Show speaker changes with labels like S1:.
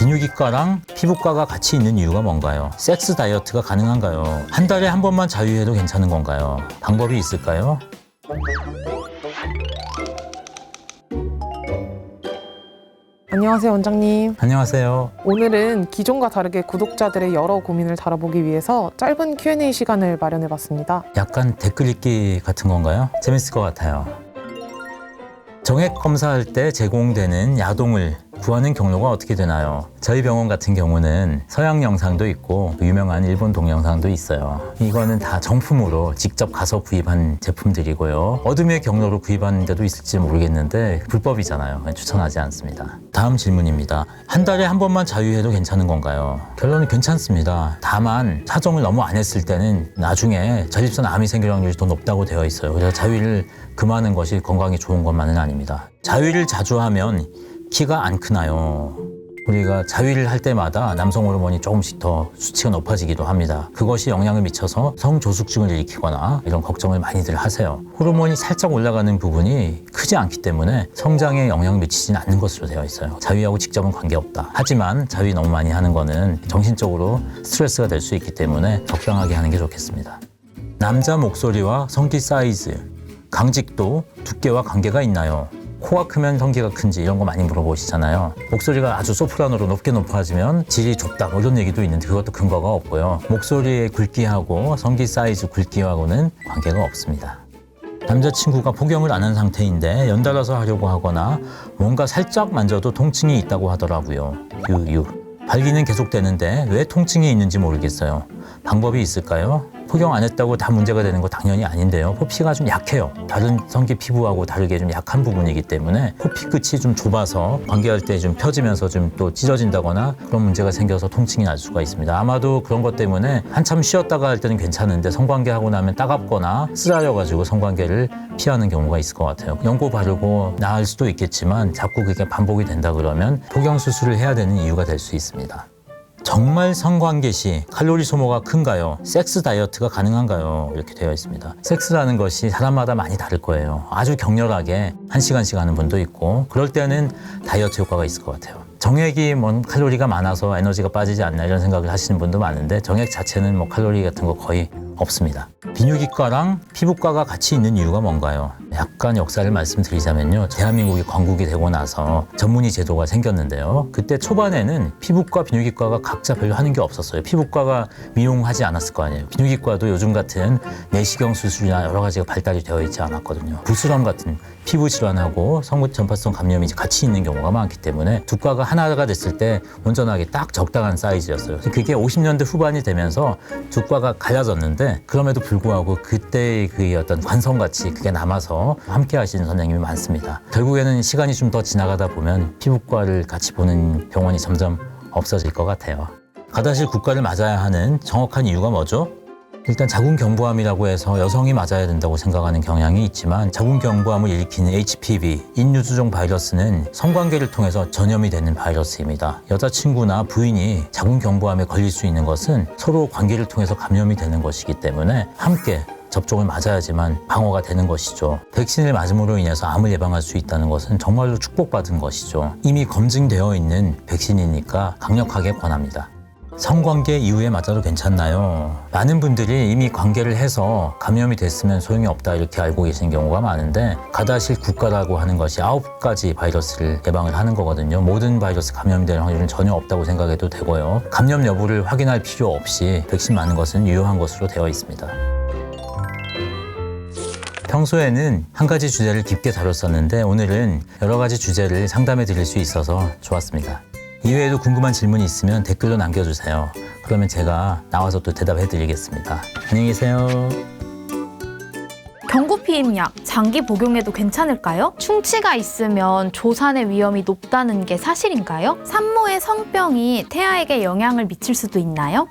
S1: 비뇨기과랑 피부과가 같이 있는 이유가 뭔가요? 섹스 다이어트가 가능한가요? 한 달에 한 번만 자유해도 괜찮은 건가요? 방법이 있을까요?
S2: 안녕하세요, 원장님.
S1: 안녕하세요.
S2: 오늘은 기존과 다르게 구독자들의 여러 고민을 다뤄보기 위해서 짧은 Q&A 시간을 마련해봤습니다.
S1: 약간 댓글 읽기 같은 건가요? 재밌을 것 같아요. 정액 검사할 때 제공되는 야동을 구하는 경로가 어떻게 되나요? 저희 병원 같은 경우는 서양 영상도 있고 유명한 일본 동영상도 있어요. 이거는 다 정품으로 직접 가서 구입한 제품들이고요. 어둠의 경로로 구입하는 데도 있을지 모르겠는데 불법이잖아요. 추천하지 않습니다. 다음 질문입니다. 한 달에 한 번만 자유해도 괜찮은 건가요? 결론은 괜찮습니다. 다만 사정을 너무 안 했을 때는 나중에 전립선 암이 생길 확률이 더 높다고 되어 있어요. 그래서 자위를 금하는 것이 건강에 좋은 것만은 아닙니다. 자위를 자주 하면 키가 안 크나요? 우리가 자위를 할 때마다 남성 호르몬이 조금씩 더 수치가 높아지기도 합니다. 그것이 영향을 미쳐서 성조숙증을 일으키거나 이런 걱정을 많이들 하세요. 호르몬이 살짝 올라가는 부분이 크지 않기 때문에 성장에 영향을 미치지는 않는 것으로 되어 있어요. 자위하고 직접은 관계없다. 하지만 자위 너무 많이 하는 거는 정신적으로 스트레스가 될 수 있기 때문에 적당하게 하는 게 좋겠습니다. 남자 목소리와 성기 사이즈, 강직도, 두께와 관계가 있나요? 코가 크면 성기가 큰지 이런 거 많이 물어보시잖아요. 목소리가 아주 소프라노로 높아지면 질이 좁다 뭐 이런 얘기도 있는데 그것도 근거가 없고요. 목소리의 굵기하고 성기 사이즈 굵기하고는 관계가 없습니다. 남자친구가 복용을 안 한 상태인데 연달아서 하려고 하거나 뭔가 살짝 만져도 통증이 있다고 하더라고요. 발기는 계속되는데 왜 통증이 있는지 모르겠어요. 방법이 있을까요? 복용 안 했다고 다 문제가 되는 거 당연히 아닌데요. 코피가 좀 약해요. 다른 성기 피부하고 다르게 좀 약한 부분이기 때문에 코피 끝이 좀 좁아서 관계할 때 좀 펴지면서 좀 또 찢어진다거나 그런 문제가 생겨서 통증이 날 수가 있습니다. 아마도 그런 것 때문에 한참 쉬었다가 할 때는 괜찮은데 성관계하고 나면 따갑거나 쓰라려가지고 성관계를 피하는 경우가 있을 것 같아요. 연고 바르고 나을 수도 있겠지만 자꾸 그게 반복이 된다 그러면 복용 수술을 해야 되는 이유가 될 수 있습니다. 정말 성관계 시 칼로리 소모가 큰가요? 섹스 다이어트가 가능한가요? 이렇게 되어 있습니다. 섹스라는 것이 사람마다 많이 다를 거예요. 아주 격렬하게 1시간씩 하는 분도 있고 그럴 때는 다이어트 효과가 있을 것 같아요. 정액이 칼로리가 많아서 에너지가 빠지지 않나 이런 생각을 하시는 분도 많은데 정액 자체는 칼로리 같은 거 거의 없습니다. 비뇨기과랑 피부과가 같이 있는 이유가 뭔가요? 약간 역사를 말씀드리자면요. 대한민국이 건국이 되고 나서 전문의 제도가 생겼는데요. 그때 초반에는 피부과, 비뇨기과가 각자 별로 하는 게 없었어요. 피부과가 미용하지 않았을 거 아니에요. 비뇨기과도 요즘 같은 내시경 수술이나 여러 가지가 발달이 되어 있지 않았거든요. 부스럼 같은 피부 질환하고 성분 전파성 감염이 같이 있는 경우가 많기 때문에 두 과가 하나가 됐을 때 온전하게 딱 적당한 사이즈였어요. 그게 50년대 후반이 되면서 두 과가 갈라졌는데 그럼에도 불구하고 그때의 그 어떤 관성같이 그게 남아서 함께 하시는 선생님이 많습니다. 결국에는 시간이 좀 더 지나가다 보면 피부과를 같이 보는 병원이 점점 없어질 것 같아요. 가다실 국과를 맞아야 하는 정확한 이유가 뭐죠? 일단 자궁경부암이라고 해서 여성이 맞아야 된다고 생각하는 경향이 있지만 자궁경부암을 일으키는 HPV, 인유두종 바이러스는 성관계를 통해서 전염이 되는 바이러스입니다. 여자친구나 부인이 자궁경부암에 걸릴 수 있는 것은 서로 관계를 통해서 감염이 되는 것이기 때문에 함께 접종을 맞아야지만 방어가 되는 것이죠. 백신을 맞음으로 인해서 암을 예방할 수 있다는 것은 정말로 축복받은 것이죠. 이미 검증되어 있는 백신이니까 강력하게 권합니다. 성관계 이후에 맞아도 괜찮나요? 많은 분들이 이미 관계를 해서 감염이 됐으면 소용이 없다 이렇게 알고 계신 경우가 많은데 가다실 국가라고 하는 것이 9가지 바이러스를 예방을 하는 거거든요. 모든 바이러스 감염이 될 확률은 전혀 없다고 생각해도 되고요. 감염 여부를 확인할 필요 없이 백신 맞는 것은 유효한 것으로 되어 있습니다. 평소에는 한 가지 주제를 깊게 다뤘었는데 오늘은 여러 가지 주제를 상담해 드릴 수 있어서 좋았습니다. 이외에도 궁금한 질문이 있으면 댓글로 남겨주세요. 그러면 제가 나와서 또 대답해 드리겠습니다. 안녕히 계세요.
S3: 경구피임약 장기 복용해도 괜찮을까요? 충치가 있으면 조산의 위험이 높다는 게 사실인가요? 산모의 성병이 태아에게 영향을 미칠 수도 있나요?